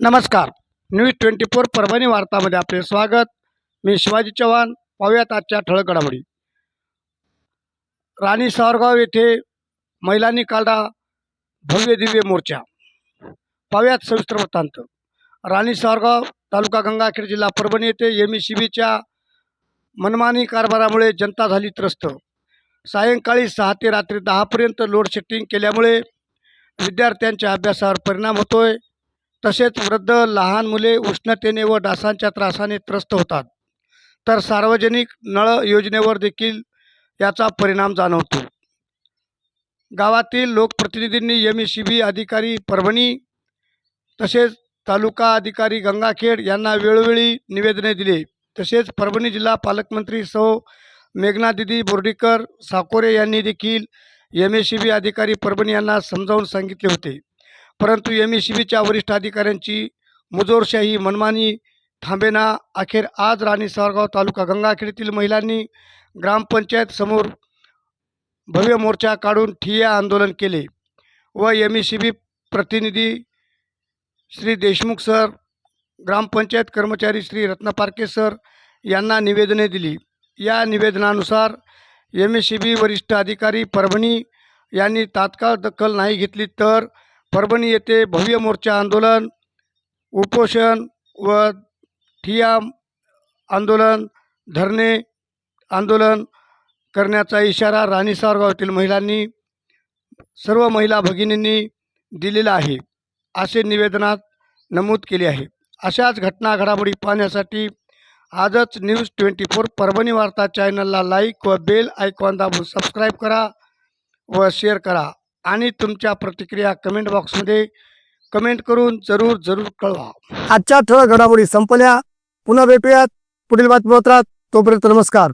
नमस्कार. न्यूज 24 परभणी वार्तामध्ये आपले स्वागत. मी शिवाजी चव्हाण. पाहूयात आजच्या ठळक घडामोडी. राणी सावरगाव येथे महिलांनी काढला भव्य दिव्य मोर्चा. पाहूयात सविस्तर वृत्तांत. राणी सावरगाव तालुका गंगाखेड जिल्हा परभणी येथे एमएससीबीच्या मनमानी कारभारामुळे जनता झाली त्रस्त. सायंकाळी 6 ते रात्री 10 पर्यंत लोड शेडिंग केल्यामुळे विद्यार्थ्यांच्या अभ्यासावर परिणाम होतोय. तसेच वृद्ध लहान मुले उष्णतेने व डासांच्या त्रासाने त्रस्त होतात. तर सार्वजनिक नळ योजनेवर देखील याचा परिणाम जाणवतो. गावातील लोकप्रतिनिधींनी एमएससीबी अधिकारी परभणी तसेच तालुका अधिकारी गंगाखेड यांना वेळोवेळी निवेदने दिले. तसेच परभणी जिल्हा पालकमंत्री सौ मेघनादिदी बोर्डीकर साकोरे यांनी देखील एमएससीबी अधिकारी परभणी यांना समजावून सांगितले होते. परंतु एमएससीबीच्या वरिष्ठ अधिकाऱ्यांची मुजोरशाही मनमानी थांबेना. अखेर आज राणी सावरगाव तालुका गंगाखेडीतील महिलांनी ग्रामपंचायत समोर भव्य मोर्चा काढून ठिय्या आंदोलन केले व एमएससीबी प्रतिनिधी श्री देशमुख सर, ग्रामपंचायत कर्मचारी श्री रत्नापारके सर यांना निवेदने दिली. या निवेदनानुसार एमएससीबी वरिष्ठ अधिकारी परभणी यांनी तात्काळ दखल नाही घेतली तर परभणी येथे भव्य मोर्चा आंदोलन, उपोषण व ठिय्या आंदोलन, धरणे आंदोलन करण्याचा इशारा राणी सावरगावातील महिलांनी सर्व महिला भगिनींनी दिलेला आहे, असे निवेदनात नमूद केले आहे. अशाच घटना घडामोडी पाहण्यासाठी आजच न्यूज 24 परभणी वार्ता चॅनलला लाईक व बेल आयकॉन दाबून सबस्क्राईब करा व शेअर करा आणि तुमच्या प्रतिक्रिया कमेंट बॉक्समध्ये कमेंट करून जरूर कळवा. आजच्या ठळक घडामोडी संपल्या. पुन्हा भेटूयात पुढील बातमीपत्रात. तोपर्यंत नमस्कार.